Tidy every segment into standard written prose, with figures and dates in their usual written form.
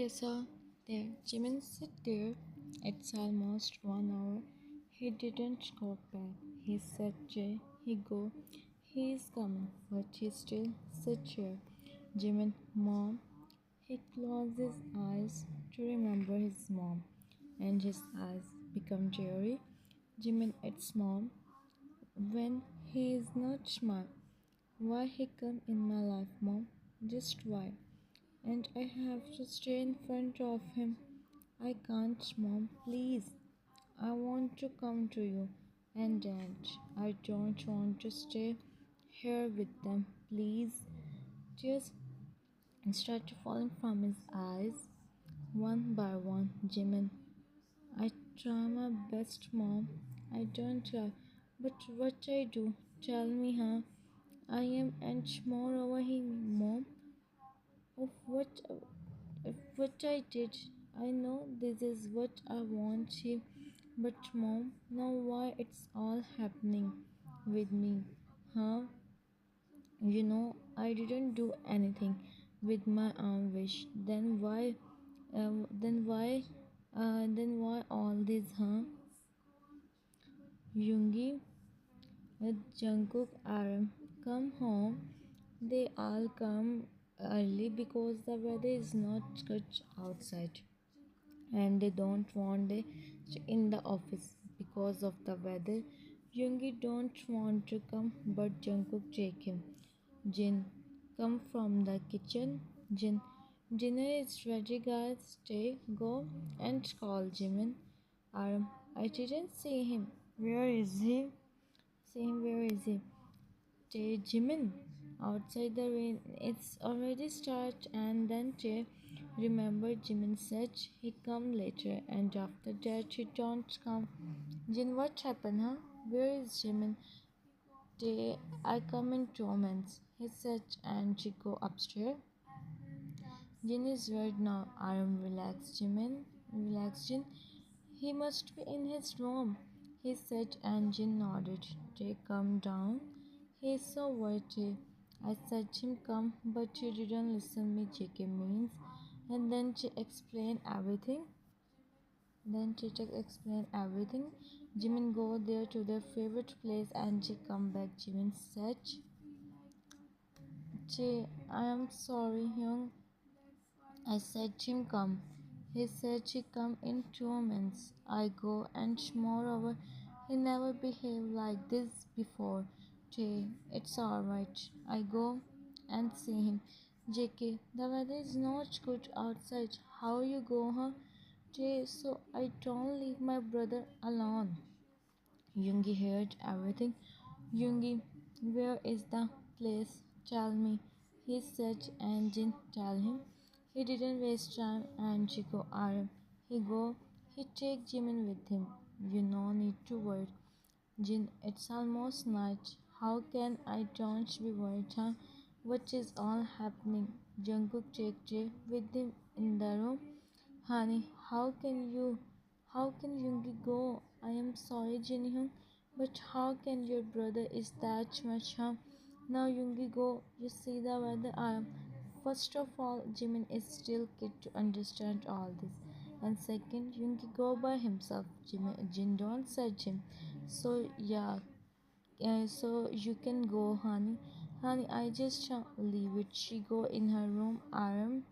So there, Jimin sit there. It's almost 1 hour. He didn't go back. He said, Jay, he go. He is coming, but he still sits here. Jimin, mom. He closed his eyes to remember his mom, and his eyes become teary. Jimin, it's mom. When he is not smart, why he come in my life, mom? Just why? And I have to stay in front of him. I can't, mom, please. I want to come to you. And dad, I don't want to stay here with them, please. Tears started falling from his eyes, one by one. Jimin, I try my best, mom. I don't try. But what I do, tell me, huh? I am and more over him, mom. Of what I did. I know this is what I want to, but mom, now why it's all happening with me? Huh? I didn't do anything with my own wish. Then why all this, huh? Yoongi, Jungkook, RM, come home. They all come early because the weather is not good outside, and they don't want it in the office because of the weather. Yoongi don't want to come, but Jungkook take him. Jin, come from the kitchen. Jin, dinner is ready, guys. Stay, go and call Jimin. I didn't see him. Where is he? See him. Where is he? Tay Jimin. Outside the rain, it's already start, and then Tay remember Jimin said he come later, and after that he don't come. Jin, what happened, huh? Where is Jimin? Tay, I come in 2 minutes, he said, and she go upstairs. Jin is right now. I am relaxed, Jimin. Relax, Jin. He must be in his room, he said, and Jin nodded. Tay, come down. He's so worried. I said him come, but he didn't listen me, JK means. And then she explained everything. Jimin go there to their favorite place and she come back. Jimin said, Jay, I am sorry, Hyung. I said him come. He said she come in 2 minutes. I go, and moreover, he never behaved like this before. Jay, it's alright. I go and see him. JK, the weather is not good outside. How you go, huh? Jay, so I don't leave my brother alone. Yoongi heard everything. Yoongi, where is the place? Tell me, he said, and Jin tell him. He didn't waste time, and she go Arab. He take Jimin with him. You no need to worry. Jin, it's almost night. How can I don't be worried, huh? What is all happening? Jungkook take Jay with him in the room. Honey, how can Yoongi go? I am sorry, Jinhyun, but how can your brother is that much harm? Now Yoongi go, you see the weather I am. First of all, Jimin is still kid to understand all this. And second, Yoongi go by himself. Jin don't search him. So yeah, so you can go, honey. Honey, I just leave it. She go in her room, Aram.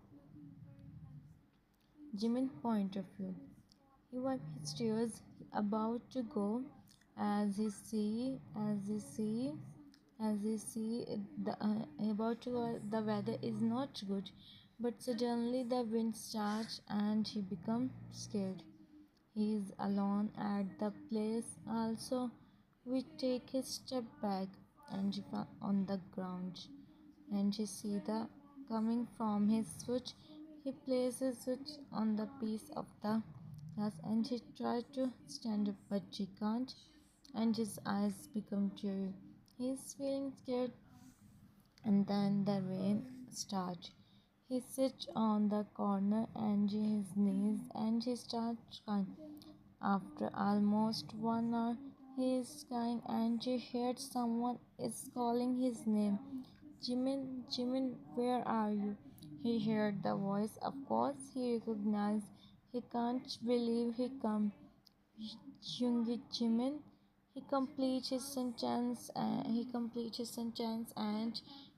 Jimin point of view. He wiped his tears, about to go, as he see about to go. The weather is not good, but suddenly the wind starts and he becomes scared. He is alone at the place. Also, we take a step back and he fell on the ground, and he see the coming from his foot. He places it on the piece of the glass and he tries to stand up, but he can't, and his eyes become teary. He is feeling scared, and then the rain starts. He sits on the corner and his knees and he starts crying. After almost 1 hour, he is crying and he hears someone is calling his name. Jimin, Jimin, where are you? He heard the voice. Of course, he recognized. He can't believe he come. Yoongi Jimin. He completes his sentence and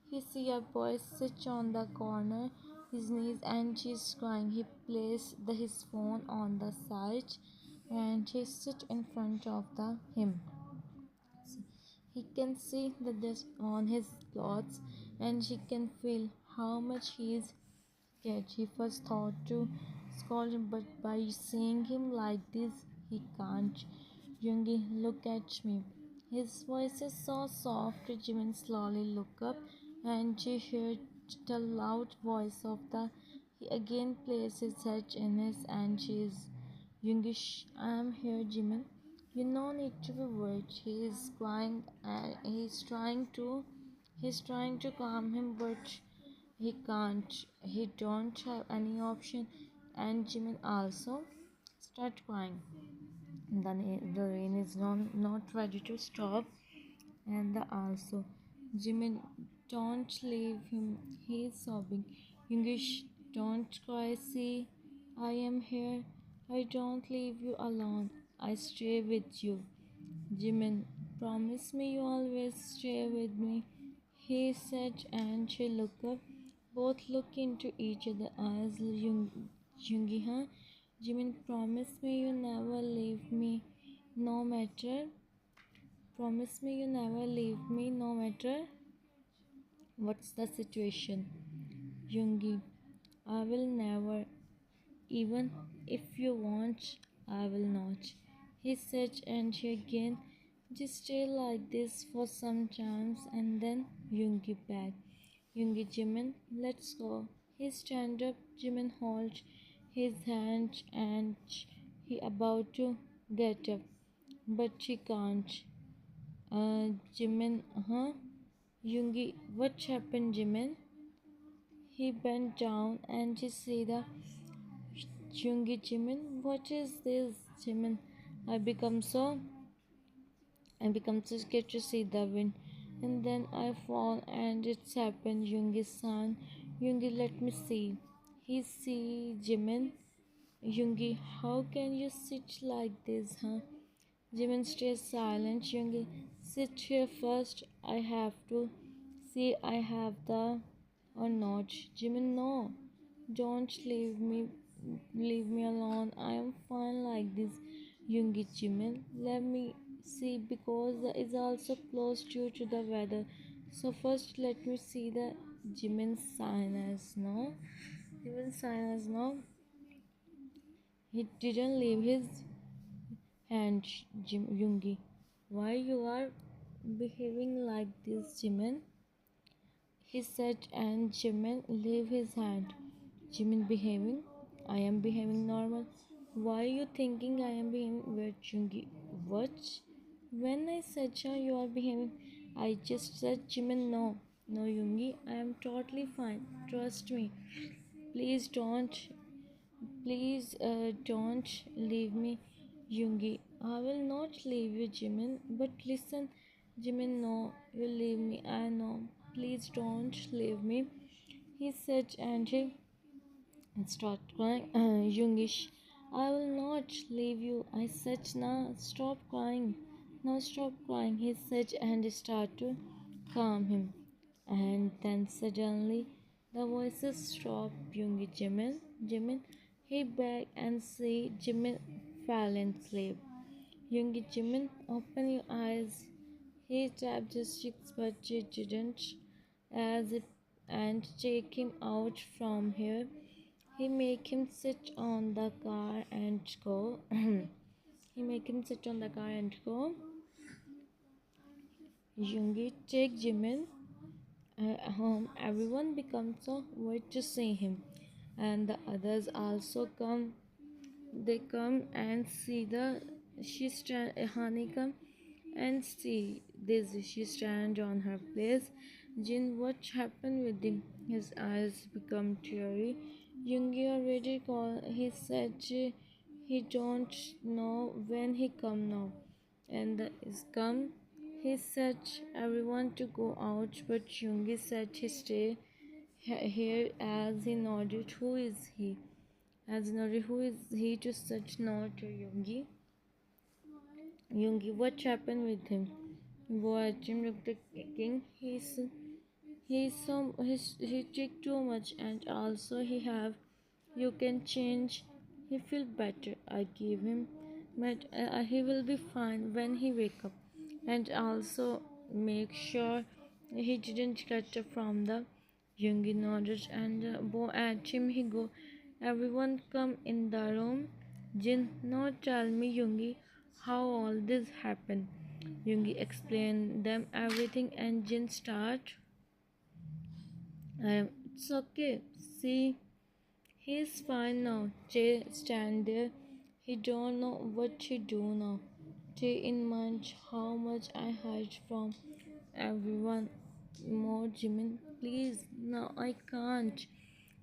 he see a boy sit on the corner, his knees and she's crying. He placed his phone on the side and he sit in front of him. He can see the dust on his clothes and she can feel how much he is scared. He first thought to scold him, but by seeing him like this, he can't. Yoongi, look at me. His voice is so soft. Jimin slowly look up and she heard the loud voice of the. He again placed his head in his and she is. Yoongi, shh, I am here, Jimin. You no need to be worried. He is crying and he's trying to calm him, but he can't. He don't have any option. And Jimin also start crying. The rain is not ready to stop. And also, Jimin, don't leave him. He is sobbing. English, don't cry. See, I am here. I don't leave you alone. I stay with you. Jimin, promise me you always stay with me. He said, and she looked up. Both look into each other's eyes. Yoongi, huh? Jimin, promise me you never leave me, no matter. Promise me you never leave me, no matter what's the situation. Yoongi, I will never, even if you want, I will not. He said, and she again, just stay like this for some time, and then Yoongi back. Yoongi, Jimin, let's go. He stand up. Jimin hold his hand, and he about to get up, but she can't. Jimin, huh? Yoongi, what happened, Jimin? He bent down and just see the Yoongi, Jimin. What is this, Jimin? I become so I become so scared to see the wind. And then I fall and it's happened, Yoongi san. Yoongi, let me see. He see Jimin. Yoongi, how can you sit like this, huh? Jimin stays silent. Yoongi, sit here first. I have to see I have the or not. Jimin, no. Don't leave me alone. I am fine like this. Yoongi, Jimin, let me see because it's also close due to the weather. So first let me see the Jimin sinus, no? Jimin sinus, no? He didn't leave his hand, Yoongi. Why you are behaving like this, Jimin? He said, and Jimin leave his hand. Jimin behaving? I am behaving normal. Why are you thinking I am behaving weird, Yoongi? What? When I said you are behaving, I just said Jimin no. No, Yoongi, I am totally fine. Trust me. Please don't don't leave me, Yoongi. I will not leave you, Jimin. But listen, Jimin, no, you leave me. I know. Please don't leave me. He said, and he started crying. Yoongish, I will not leave you. I said, now stop crying. Now stop crying. He said, and started to calm him. And then suddenly the voices stopped. Yoongi, Jimin, he begged and said, Jimin fell in sleep. Yoongi, Jimin, open your eyes. He tapped his cheeks, but she didn't. As if and take him out from here. He make him sit on the car and go. He make him sit on the car and go. Yoongi, take Jimin home. Everyone becomes so wait to see him, and the others also come. They come and see the she stand. Hani come and see this. She stand on her place. Jin, what happened with him? His eyes become teary. Yoongi already called. He said he don't know when he come now, and the is come. He said everyone to go out, but Yoongi said he stay. Here, as he nodded, who is he? As he nodded, who is he to such nod to Yoongi? Yoongi, what happened with him? Boachim looked at the king. He took too much, and also he have. You can change. He feel better. I give him, but he will be fine when he wake up, and also make sure he didn't get up from the Yoongi nodded and Bo at him he go. Everyone come in the room. Jin, now tell me Yoongi how all this happened. Yoongi explained them everything and Jin start. It's okay. See, he's fine now. Jay stand there. He don't know what he do now. Jay in mind how much I hide from everyone. More Jimin, please. No, I can't.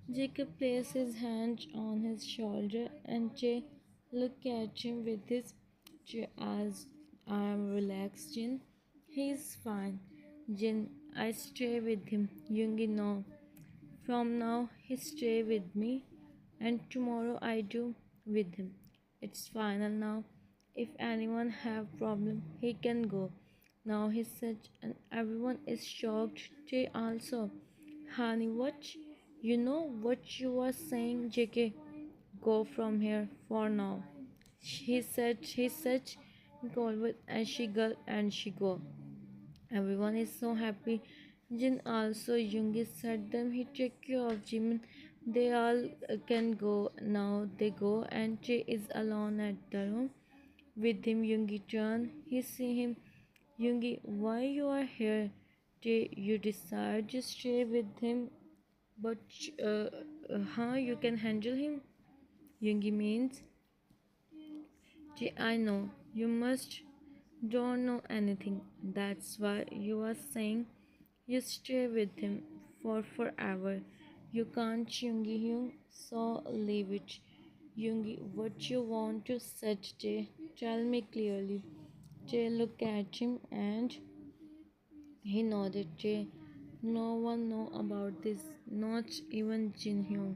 Jacob placed his hand on his shoulder and Jay looked at him with his Jay as I am relaxed, Jin. He's fine. Jin, I stay with him. Yoongi, no. From now, he stay with me, and tomorrow I do with him. It's final now. If anyone have problem, he can go. Now he said, and everyone is shocked. Jay also. Honey, what? You know what you were saying, JK? Go from here for now. He said, go with and she girl and she go. Everyone is so happy. Jin also Yoongi said them he take care of Jimin. They all can go now. They go and Jay is alone at the room with him. Yoongi turn. He see him. Yoongi, why you are here? Jay, you decide to stay with him, but you can handle him. Yoongi means Jay, I know you must don't know anything. That's why you are saying you stay with him for forever. You can't, Yoongi Hyung, so leave it. Yoongi, what you want to say, Jay? Tell me clearly. Jay looked at him and he nodded. Jay, no one know about this, not even Jin Hyung,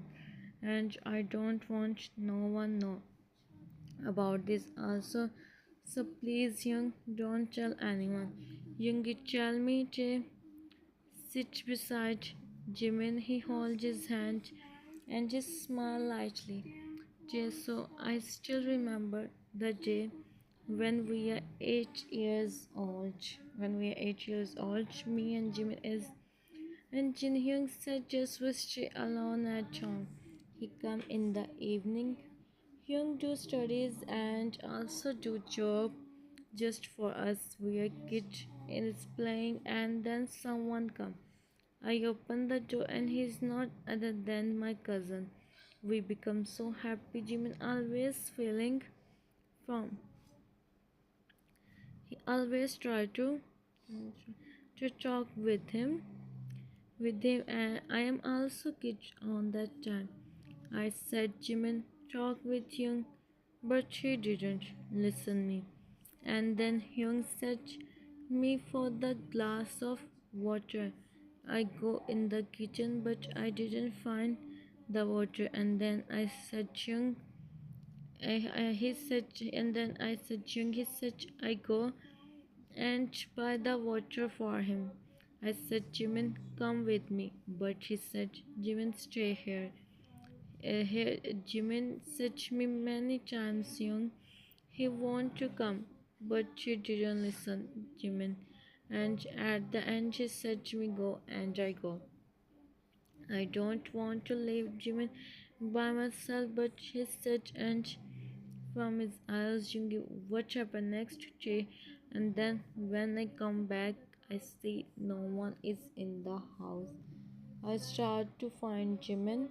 and I don't want no one know about this also. So please, Young, don't tell anyone. Youngie, tell me, Jay. Sit beside Jimin. He holds his hand and just smile lightly. Jay, so I still remember the day when we are 8 years old. When we are 8 years old, me and Jimin is and Jin Hyung said just was stay alone at home. He come in the evening. Hyung do studies and also do job just for us. We are kid and is playing and then someone come. I open the door and he's not other than my cousin. We become so happy. Jimin always feeling from. He always try to talk with him and I am also kid on that time. I said Jimin talk with Hyung but he didn't listen me. And then Hyung said me for the glass of water. I go in the kitchen but I didn't find the water and then I said Hyung he said and then I said Hyung he said I go and buy the water for him. I said Jimin come with me but he said Jimin stay here. Here Jimin said to me many times Young he want to come, but she didn't listen, Jimin. And at the end, she said to me, go, and I go. I don't want to leave Jimin by myself, but he said, and from his eyes, Jungi, what happened next, Jay? And then when I come back, I see no one is in the house. I start to find Jimin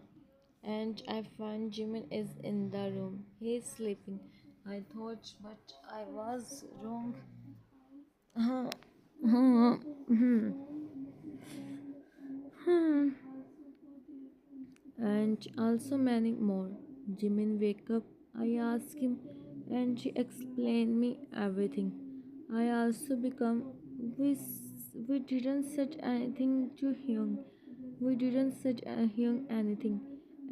and I find Jimin is in the room. He is sleeping. I thought, but I was wrong. And also many more. Jimin wake up. I ask him, and he explain me everything. I also become. We we didn't said anything to him. We didn't said Hyung anything,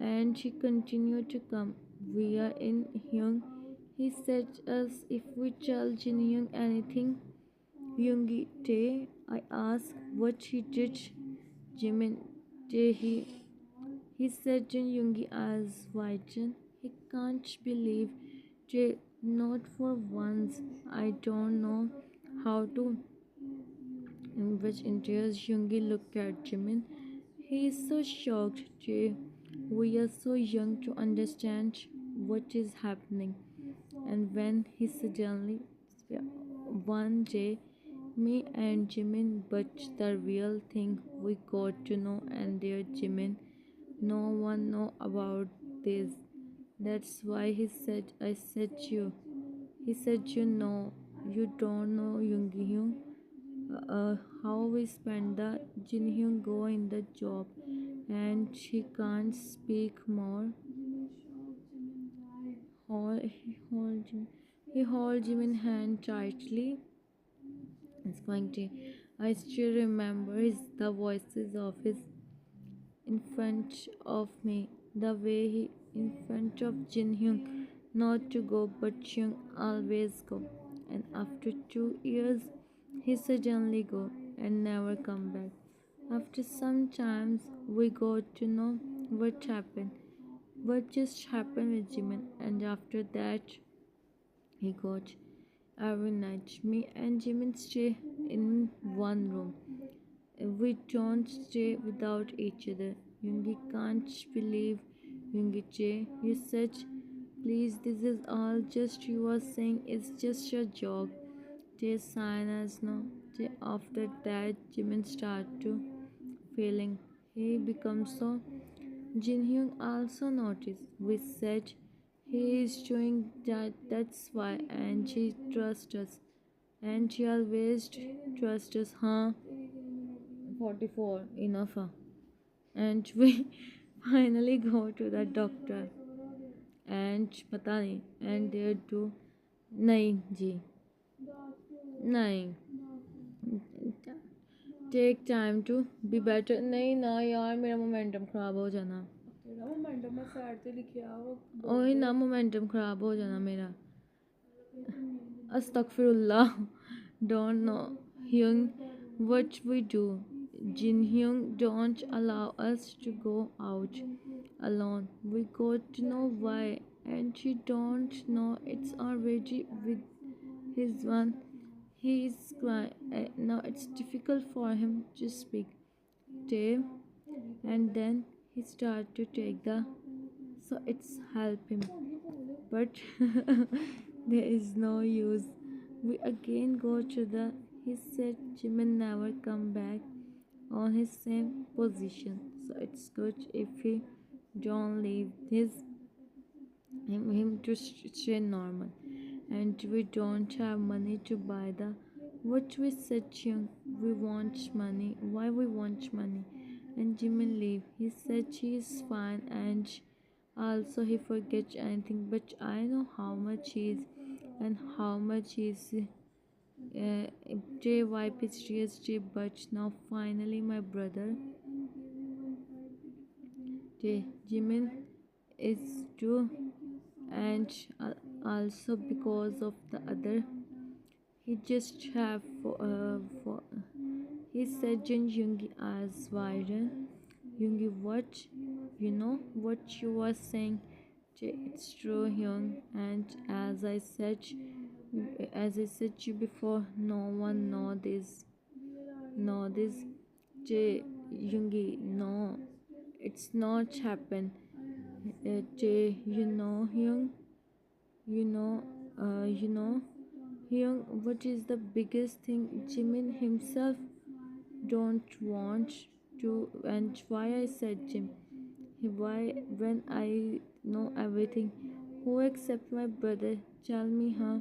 and she continued to come. We are in Hyung. He said us if we tell Jin Hyung anything. Yoongi Tae, I asked what he did. Jimin Tae, he said Jin Yoongi as Waichen. He can't believe Tae, not for once. I don't know how to. In which interest Yoongi looked at Jimin. He is so shocked, Tae. We are so young to understand what is happening. And when he suddenly, one day, me and Jimin, but the real thing we got to know, and dear Jimin, no one know about this. That's why he said, I said you. He said, you know, you don't know Yoongi Hyun. How we spend the Jin Hyun go in the job, and she can't speak more. He hold him in hand tightly. It's going to. I still remember the voices of his in front of me, the way he in front of Jin Hyung, not to go, but Hyung always go. And after 2 years, he suddenly go and never come back. After some times, we got to know what happened, what just happened with Jimin, and after that, he got every night. Me and Jimin stay in one room. We don't stay without each other. Yoongi can't believe Yoongi Che. You said, please, this is all just you are saying. It's just a joke. Che sign as no. Che after that, Jimin start to feeling. He becomes so. Jin Hyun also noticed. We said he is doing that. That's why, and she trusts us, and she always trusts us, huh? 44 enough, and we finally go to the doctor and पता नहीं and they do नहीं जी नहीं take time to be better नहीं ना यार मेरा momentum ख़राब हो जाना तेरा मोमेंटम मैं साइड पे लिखे आओ ओए ना मोमेंटम ख़राब हो जाना मेरा Astaghfirullah. Don't know Hyung what we do. Jin Hyung don't allow us to go out alone. We got to know why, and she don't know it's already with his one. He is crying. Now it's difficult for him to speak. Dave, and then he start to take the so it's help him but there is no use. We again go to the. He said Jimin never come back on his same position, so it's good if he don't leave him to stay normal. And we don't have money to buy the what we said young. We want money. Why we want money? And Jimin leave. He said he is fine and also he forgets anything, but I know how much he is and how much he is JYP is TST, but now finally my brother Jimin is too, and also because of the other he just have for he said Jin Yoongi as viral. Yoongi, what? You know what you were saying? It's true, Hyung. And as I said you before, no one know this. Yoongi, no, it's not happen. You know, Hyung. You know, Hyung. What is the biggest thing Jimin himself don't want to, and why I said Jim? Why, when I know everything? Who except my brother? Tell me, huh?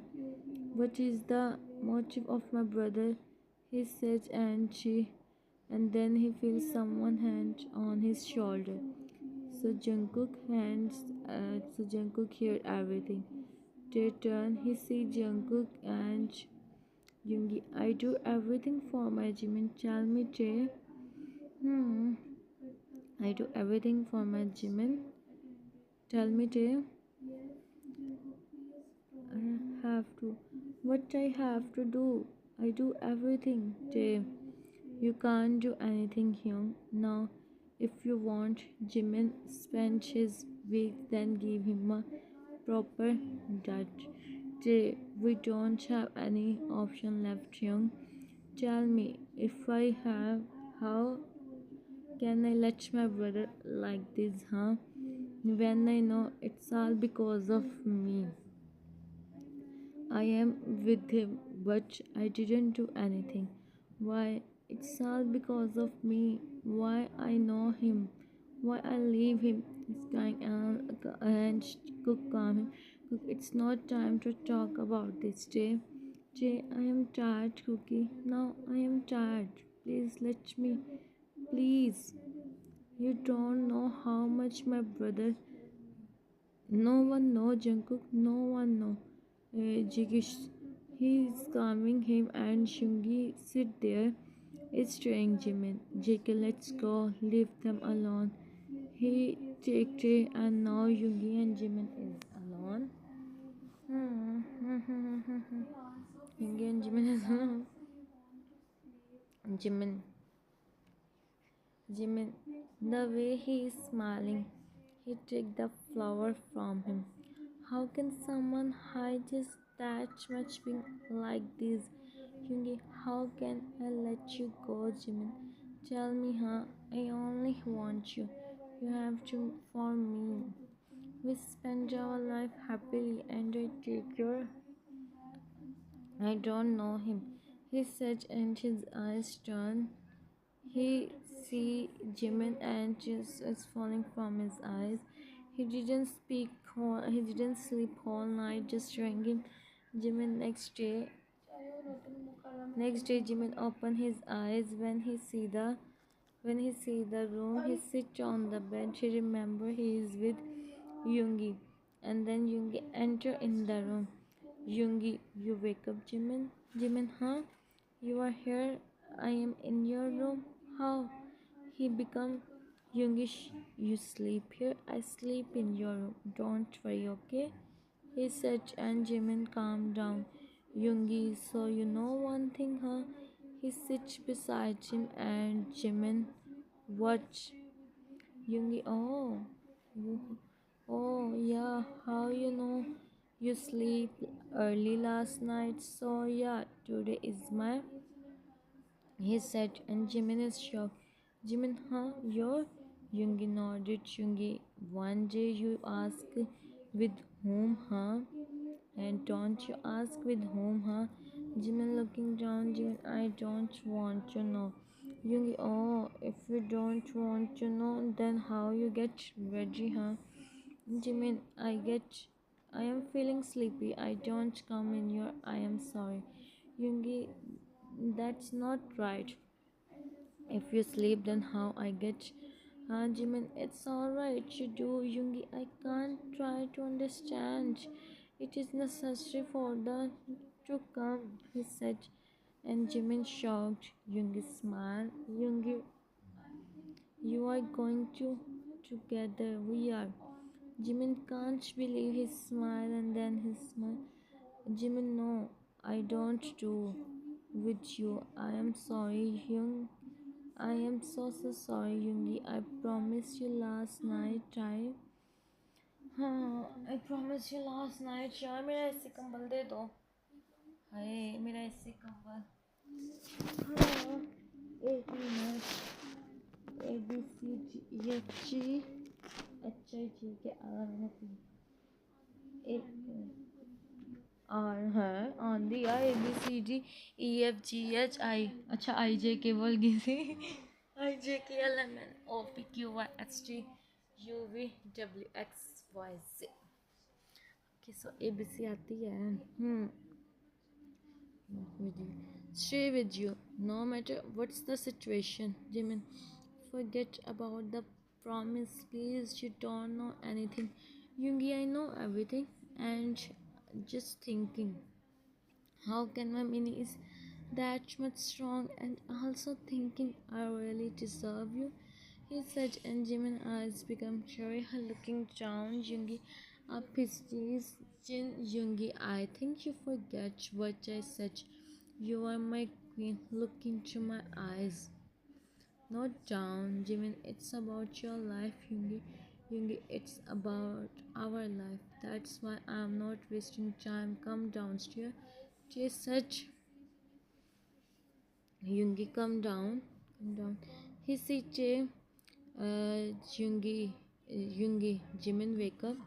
What is the motive of my brother? He said, and then he feels someone hand on his shoulder. So Jungkook heard everything. They turn, he see Jungkook and Yoongi. I do everything for my Jimin. Tell me, Jay. Hmm. I do everything for my Jimin. Tell me, Jay. I have to. What I have to do? I do everything, Jay. You can't do anything here. Now, if you want Jimin spend his week, then give him a proper diet. Jay, we don't have any option left here. Tell me, if I have, how can I let my brother like this, huh? When I know it's all because of me. I am with him, but I didn't do anything. Why? It's all because of me. Why I know him. Why I leave him. It's going and cook calm. Cook. It's not time to talk about this, Jay. Jay, I am tired, Cookie. Now I am tired. Please let me. Please. You don't know how much my brother. No one know Jungkook. No one know. Jigish. He is calming him and Shungi sit there. It's trying Jimin. JK, let's go. Leave them alone. He take Jay and now Yungi and Jimin is alone. Yungi and Jimin is alone. Jimin. Jimin. The way he is smiling. He took the flower from him. How can someone hide just that much being like this? Yungi, how can I let you go, Jimin? Tell me, huh? I only want you. You have to for me. We spend our life happily and I take your. I don't know him. He said, and his eyes turned. He see Jimin and tears is falling from his eyes. He didn't sleep all night, just drinking. Jimin next day Jimin opened his eyes when he see the room. He sit on the bed. He remember he is with Yoongi, and then Yoongi enter in the room. Yoongi, you wake up, Jimin. Jimin, huh? You are here. I am in your room. How? He become Youngish. You sleep here. I sleep in your room. Don't worry, okay? He said, and Jimin calmed down. Yoongi, so you know one thing, huh? He sits beside him and Jimin watch. Yoongi, you, yeah, how you know? You sleep early last night, so yeah, today is my. He said, and Jimin is shocked. Jimin, huh? You're? Yoongi nodded. Yoongi, one day you ask with whom, huh? And don't you ask with whom, huh? Jimin looking down. Jimin, I don't want to know. Yoongi, if you don't want to know, then how you get ready, huh? Jimin, I am feeling sleepy. I don't come in your. I am sorry. Yoongi, that's not right. If you sleep, then how I get? Jimin, it's alright. You do, Yoongi. I can't try to understand. It is necessary for the to come, he said. And Jimin shocked. Yoongi smiled. Yoongi, you are going to together. We are. Jimin can't believe his smile and then his smile. Jimin, no, I don't do with you. I am sorry, Young. I am so sorry, Yoongi. I promised you last night. I promised you last night. यार मेरा ऐसे कंबल दे दो. हाय मेरा ऐसे कंबल. हाँ, एक minute. A B C D E F G H I J K L M N O P R है आंधी यार A B C D E F G H I अच्छा I J K बोल गई थी. I J K L M N O P Q Y S T U V W X Y Z. Okay, so ABC आती है. With you. Stay with you, no matter what's the situation. Jimin, forget about the promise, please. You don't know anything. Yoongi, I know everything, and just thinking, how can my mini is that much strong, and also thinking I really deserve you. He said, and Jimin eyes become cherry, looking down Yoongi up his chin. Yoongi, I think you forget what I said. You are my queen. Look into my eyes. Not down, Jimin. It's about your life, Yoongi. Yoongi, it's about our life. That's why I'm not wasting time. Come downstairs. She said, Yoongi, come down. Come down. He said, Yoongi, Jimin, wake up.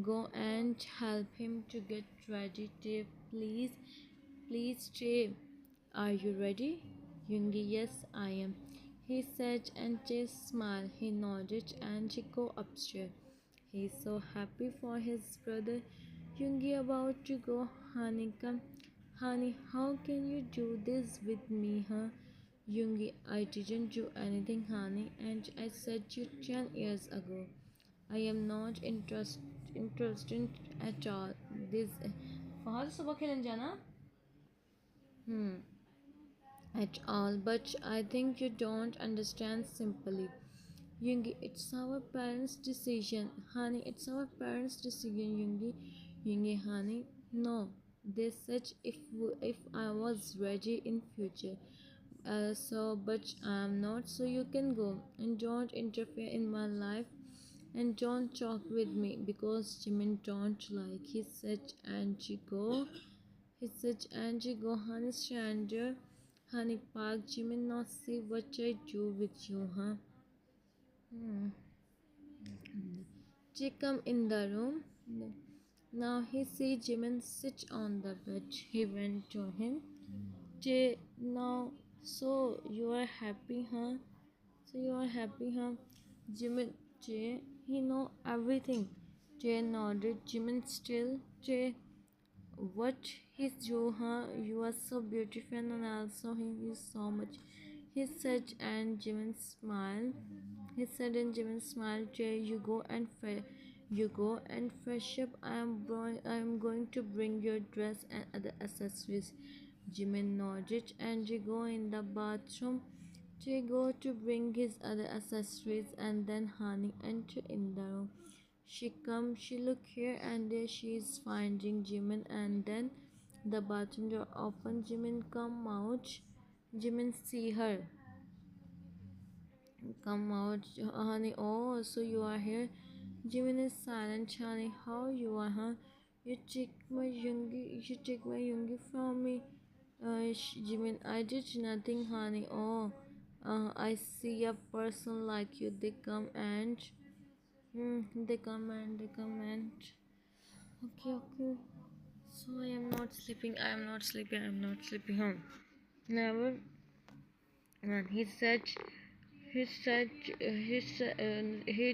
Go and help him to get ready. Tay, please, please, Tay. Are you ready? Yoongi, yes, I am. He said, and Tay smiled. He nodded and he go upstairs. He's so happy for his brother. Yoongi about to go. Honey, come. Honey, how can you do this with me, huh? Yoongi, I didn't do anything, honey, and I said you 10 years ago. I am not interested at all. This Fahad सुबह खेलन जाना at all, but I think you don't understand simply. Yoongi, it's our parents' decision. Honey, it's our parents' decision, Yoongi. Yoongi, honey, no. They said if I was ready in future. But I'm not, so you can go and don't interfere in my life and don't talk with me because Jimin don't like. He said, Angie, go. He said, Angie, go, honey, stranger. Honey, Park, Jimin, not see what I do with you, huh? Hmm. She come in the room. Now he see Jimin sit on the bed. He went to him. Jay, now, so you are happy, huh? So you are happy, huh? Jimin, Jay, he know everything. Jay nodded. Jimin still, Jay, what he's you, huh? You are so beautiful and also he is so much. He said, and Jimin smiled. He said, and Jimin smiled. Jay, you go and fresh up. I am going to bring your dress and other accessories. Jimin nodded and they go in the bathroom. They go to bring his other accessories and then Hani enter in the room. She look here and there she is finding Jimin and then the bathroom door open. Jimin come out. Jimin see her. Come out, honey. Oh, so you are here. Jimin is silent. Honey, how you are, huh? You take my yoongi from me. Jimin, I did nothing, honey. Oh, I see a person like you. They come and. Okay, okay. So I am not sleeping. I am not sleeping. I am not sleeping. Huh? Never. And he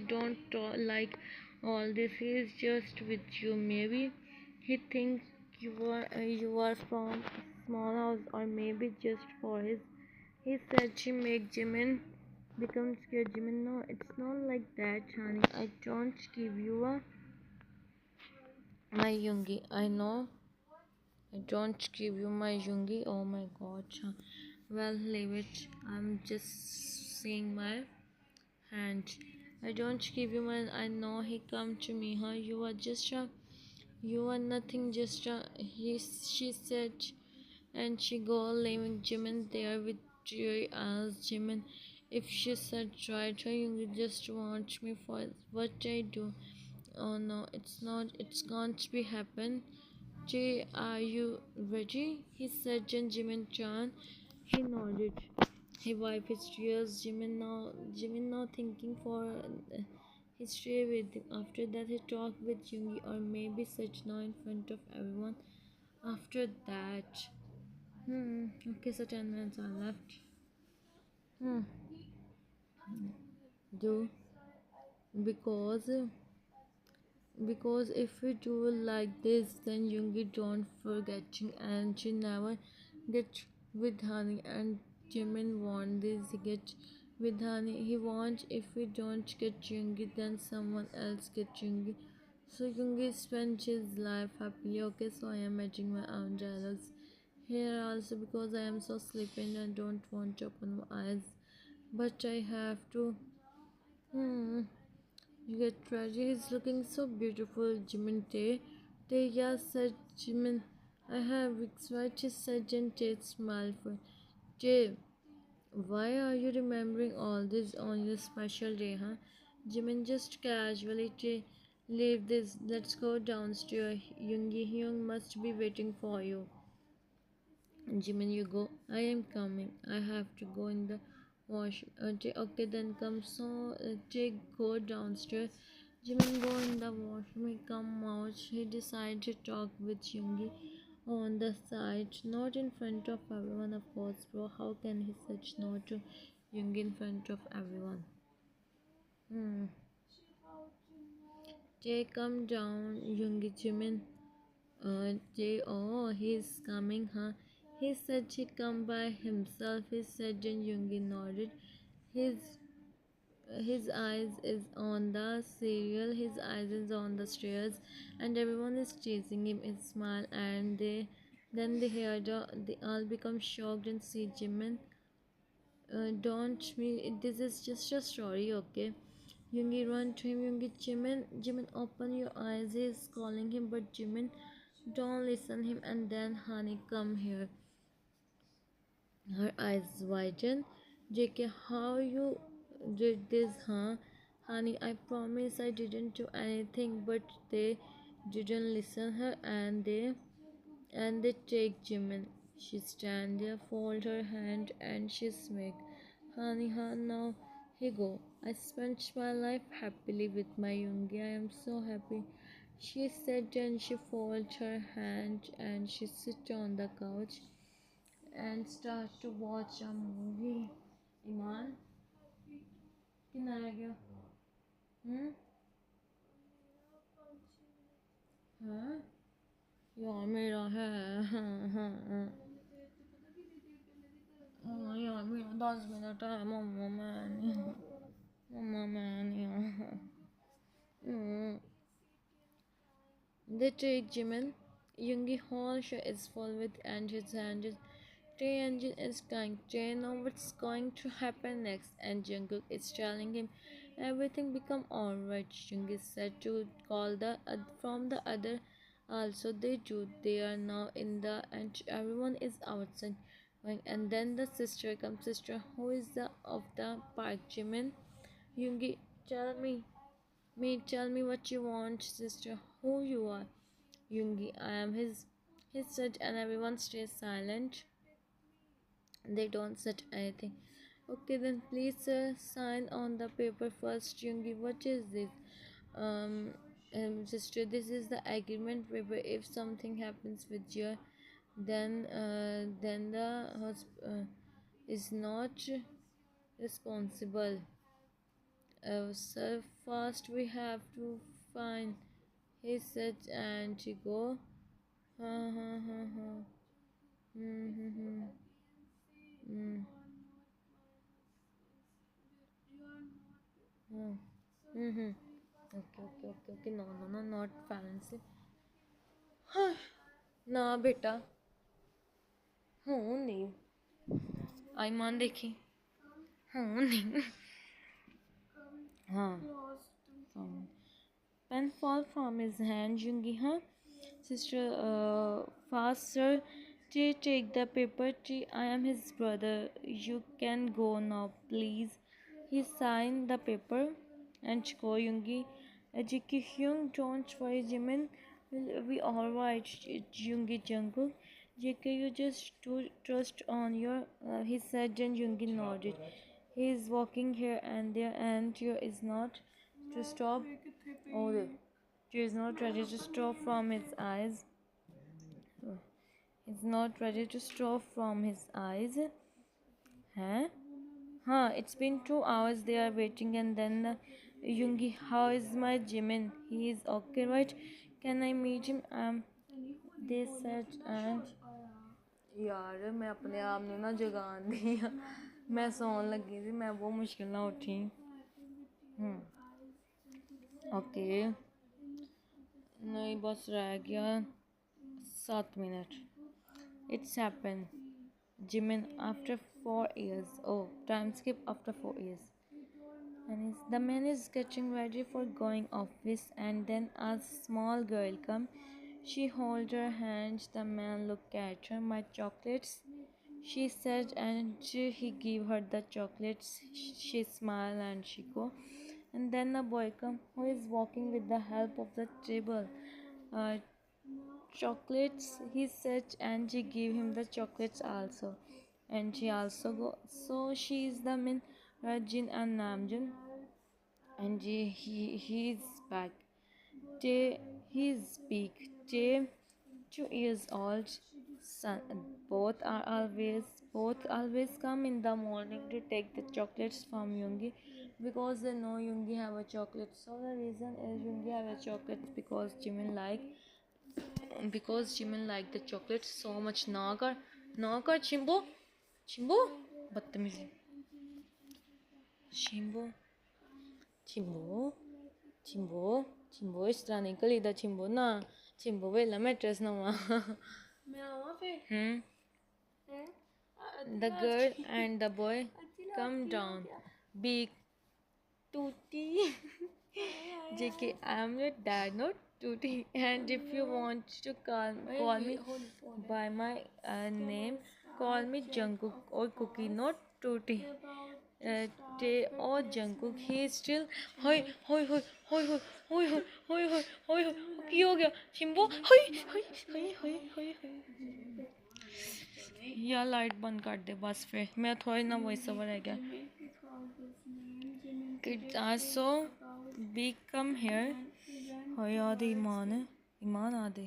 don't like all this. He is just with you. Maybe he thinks you are from small house or maybe just for his. He said she make Jimin become scared. Jimin, no, it's not like that, honey. I don't give you a my yungi. I know. I don't give you my yungi. Oh my god. Well, leave it. I'm just seeing my hand. I don't give you my. I know he come to me. Huh? You are just a. You are nothing. Just a. She said, and she go leaving Jimin there with teary eyes. Jimin, if she said right, you just want me for what I do. Oh no, it's not. It's going to be happen. Jay, are you ready? He said, and Jimin Chan. He nodded. He wiped his tears. Jimin now thinking for history with him. After that, he talked with Yoongi or maybe such now in front of everyone. After that, okay, so 10 minutes are left. Do because because if we do like this then Yoongi don't forgetting and she never get with honey and Jimin want this get with honey. He wants if we don't get Yoongi then someone else get Yoongi, so Yoongi spends his life happily. Okay, so I am adding my own dialogues here also because I am so sleepy and I don't want to open my eyes, but I have to Hmm. You get ready. He's looking so beautiful, Jimin Tay. Tay, yeah, said Jimin. I have excited, said and Tay smiled for Tay. Why are you remembering all this on your special day, huh? Jimin just casually Tay, leave this. Let's go downstairs. Yoongi Hyung must be waiting for you. Jimin, you go. I am coming. I have to go in the wash. Okay, then come. So, take go downstairs. Jimin, go in the washroom. Come out. He decided to talk with Yoongi on the side, not in front of everyone, of course, bro. How can he such no to Yoongi in front of everyone? Hmm. Jay, come down, Yoongi Jimin. Jay, oh, he's coming, huh? He said he come by himself. He said, and Yoongi nodded. His his eyes is on the cereal. His eyes is on the stairs, and everyone is chasing him. He smile, and they hear they all become shocked and see Jimin. Don't me. This is just a story, okay? Yoongi run to him. Yoongi, Jimin, open your eyes. He is calling him, but Jimin don't listen him. And then, honey, come here. Her eyes widen. JK, how you did this, huh? Honey, I promise I didn't do anything, but they didn't listen her and they take Jimin. She stand there, fold her hand, and she smack. Honey, huh? Now he go. I spent my life happily with my Yoongi. I am so happy. She said, and she fold her hand and she sit on the couch and start to watch a movie. Iman, कितना रह गया? हम्म? हाँ? यार मेरा है हाँ हाँ हाँ हाँ यार मेरा 10 मिनट है मम्मा मैं नहीं मम्मा मैं नहीं हूँ They take Jimin. Yoongi Hall is full with engines and his Trey engine is going. Trey know what's going to happen next, and Jungkook is telling him everything become alright. Yoongi said to call the from the other. Also, they do. They are now in the and everyone is outside. And then the sister comes. Sister, who is the of the park? Jimin. Yoongi, tell me what you want, sister. Who you are? Yoongi, I am his. He said, and everyone stays silent. They don't said anything. Okay, then please sign on the paper first, Yoongi. What is this? Um, sister, this is the agreement paper. If something happens with you, then the is not responsible. So fast we have to find. He said, and to go. Ha ha ha ha. Hmm hmm hmm. Hmm. Hmm. Hmm. Okay. No, not fancy. ना बेटा हूँ नहीं आईमान देखी हूँ नहीं हाँ pen fall from his hand Jungi huh sister faster take the paper I am his brother you can go now please he signed the paper and Chiko Yungi Jiki Hyung don't worry Jimin will be alright Yungi Jungkook JK you just do trust on your he said and Yungi nodded he is walking here and there and here is not to stop oh she is not ready to stop from his eyes is not ready to stop from his eyes huh it's been 2 hours they are waiting and then Yungi how is my Jimin he is okay right can I meet him they said and यार मैं अपने आप ਨੂੰ ਨਾ ਜਗਾਉਂਦੀ ਆ ਮੈਂ ਸੌਣ ਲੱਗੀ ਸੀ ਮੈਂ ਬਹੁਤ ਮੁਸ਼ਕਿਲ ਨਾਲ ਉੱਠੀ ਓਕੇ नहीं बस रह गया 7 minute it's happened Jimin after 4 years oh time skip after 4 years The man is getting ready for going office, and then a small girl come. She hold her hand. The man look at her. My chocolates, she said, and he give her the chocolates. She smile and she go. And then a boy come who is walking with the help of the table. Uh, Chocolates, he said, and she give him the chocolates also. And she also go. So she is the main Jin and Namjoon, and he's back. They he's big. They 2 years old. Son, both always come in the morning to take the chocolates from Yoongi because they know Yoongi have a chocolate. So the reason is Yoongi have a chocolate because Jimin like the chocolate so much. Nagar Chimbo बदतमीजी Chimbo Chimbo Chimbo इस तरह नहीं करीदा Chimbo ना Chimbo वेला mattress ना The girl and the boy come down. Big Tootie. JK, I am your dad, not Tootie. And if you want to call me by my name, call me Jungkook or Cookie, not Tootie. Tay or Jungkook, he is still. Hoi, hoi, hoi, hoi, hoi, hoi, hoi, hoi, hoi, hoi, hoi. की हो गया चिंबो hoi, hoi, hoi, hoi, hoi, hoi. या light बंद कर दे बस फिर मैं थोड़ी ना वॉइस ओवर रह गया kids are so big come here हाय आदे ईमान है ईमान आदे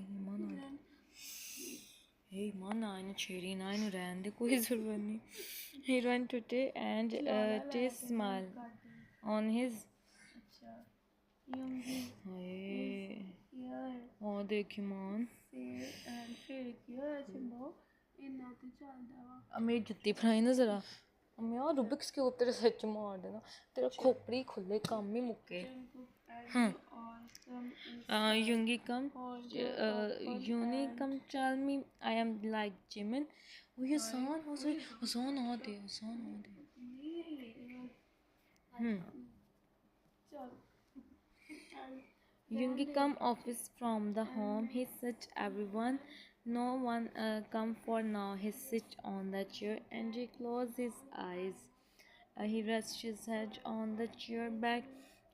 hey ईमान ना इन्हें छेड़ी ना इन्हें रहने दे कोई ज़रूरत नहीं he ran today and they smile on his हाय ओ देख ईमान मेरी जुत्ती फराई ना जरा मैं यार रूबिक्स के ऊपर सच मार देना तेरा खोपड़ी खुले काम ही मुक्के Yoongi come tell me I am like Jimin. Oh ये आसान आ दे Yoongi come office from the home. He sit everyone. No one come for now. He sit on the chair and he close his eyes. He rests his head on the chair back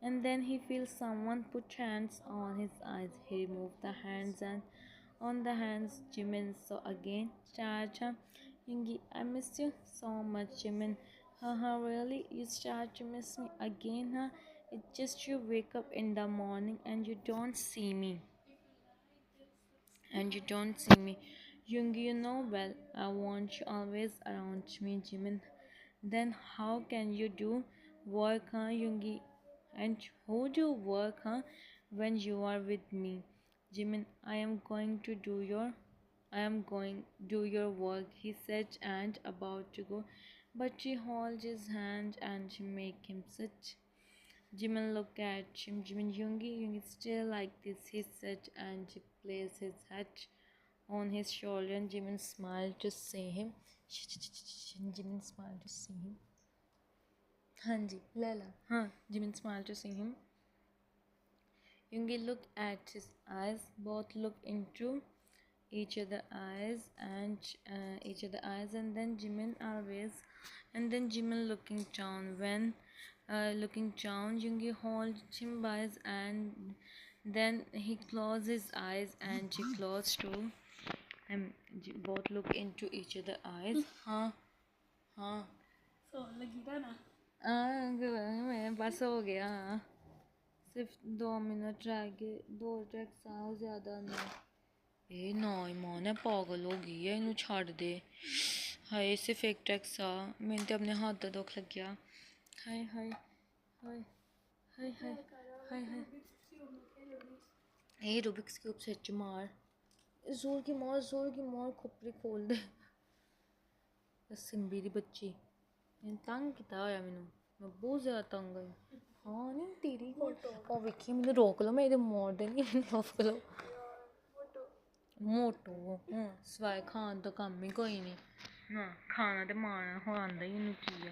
and then he feels someone put hands on his eyes. He remove the hands and on the hands Jimin saw again. Cha Yoongi, I miss you so much, Jimin. Haha, really? You start to miss me again, huh? It's just you wake up in the morning and you don't see me. Yoongi, you know well, I want you always around me, Jimin. Then how can you do work, huh, Yoongi? And who do work, huh, when you are with me? Jimin, I am going do your work, he said and about to go. But she holds his hand and she make him sit. Jimin looked at him. Jimin Yoongi still like this, he said, and he placed his head on his shoulder and Jimin smiled to see him. Jimin smiled to see him. Hanji, Lela. Jimin smiled to see him. Yoongi looked at his eyes. Both looked into each other eyes and and then Jimin looking down. When looking down, Yoongi holds him by his and then he closed his eyes and she closed too. And both look into each other eyes. So लगी था ना मैं बस हो गया सिर्फ 2 minute रह गए 2 ट्रैक्स आओ ज़्यादा नहीं ए ना ईमान है पागल हो गई है इन्हें छाड़ दे हाय सिर्फ एक ट्रैक्स आ मैंने तो अपने हाथ दा दुख लग गया हाय हाय हाय हाय हाय हाय हाय ए रूबिक्स क्यूब सच मार जोर की मार खोपड़ी खोल दे सिंबी दी बच्ची तंग किया होया मैनू मैं बहुत ज़्यादा तंग आई हाँ नहीं तेरी को वेखी मैंने रोक लो मैं इधर मोड़ देनी रोक लो मोटो सवाए खान तो कम ही कोई नहीं हाँ खाना तो मारना हो आंदा ही नहीं चीज़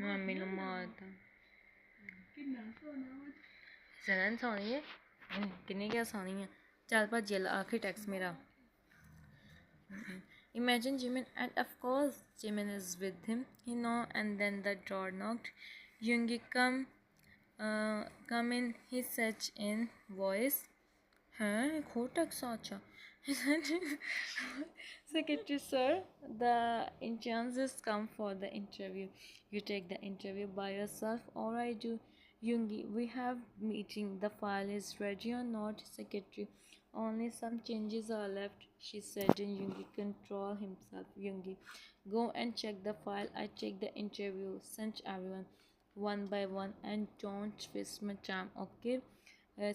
मैनू मारता सगन सोनी है किन्ने क्या सोनी है चल भज्जी आखिरी टेक्स्ट मेरा Imagine Jimin, and of course Jimin is with him. He know, and then the door knocked. Yoongi come in. He said in voice. Huh? Kotak sacha. Secretary sir, the chances come for the interview. You take the interview by yourself, or I do. Yoongi, we have meeting. The file is ready or not, secretary? Only some changes are left, she said, and Yoongi control himself. Yoongi, go and check the file. I check the interview. Send everyone one by one and don't waste my time, okay?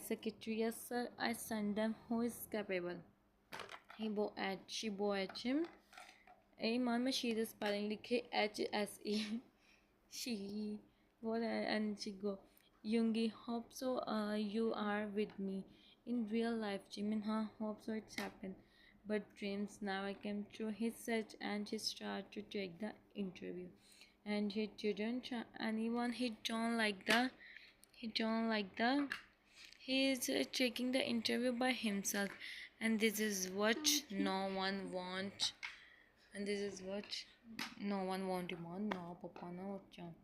Secretary, yes sir, I send them. Who is capable? She bow at him. A man में she the spelling लिखे HSE. She what and she go. Yoongi, hope so. You are with me in real life. Jimin, hope so. It's happened. But dreams never came true. He said, and he started to take the interview. And he didn't anyone. He don't like the. He don't like the. He is taking the interview by himself, and this is what no one want. And this is what no one want him on. No, Papa, no, John.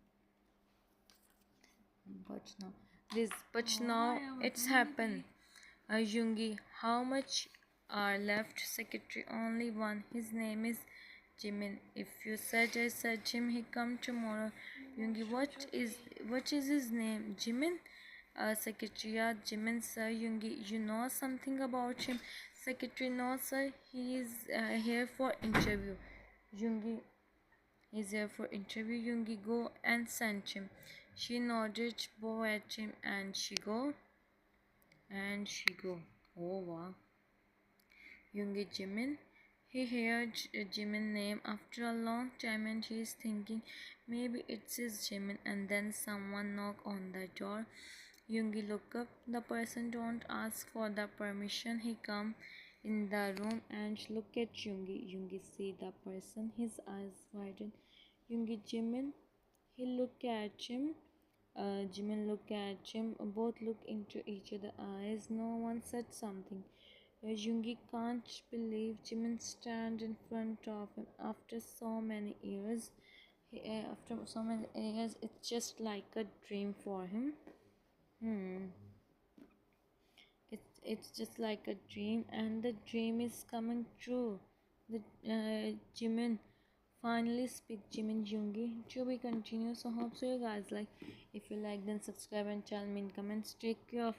But now it's happened. Yoongi, how much are left? Secretary, only one. His name is Jimin. If you said I said Jim, he come tomorrow. Yoongi, what is his name? Jimin? Secretary, yeah, Jimin sir. Yoongi, you know something about him? Secretary, no sir. He is here for interview. Yoongi, he's here for interview. Yoongi, go and send him. She nodded, bow at him, and she go. Oh wow. Yoongi Jimin. He heard Jimin name after a long time and he is thinking maybe it's his Jimin, and then someone knock on the door. Yoongi look up. The person don't ask for the permission. He come in the room and look at Yoongi. Yoongi see the person. His eyes widen. Yoongi Jimin. He look at him. Jimin look at him. Both look into each other's eyes. No one said something. Yoongi can't believe Jimin stand in front of him after so many years. After so many years, it's just like a dream for him. Hmm. It's just like a dream, and the dream is coming true. The Jimin finally speak. Jimin Yoongi to be continued. So hope so you guys like. If you like, then subscribe and tell me in comments. Take care of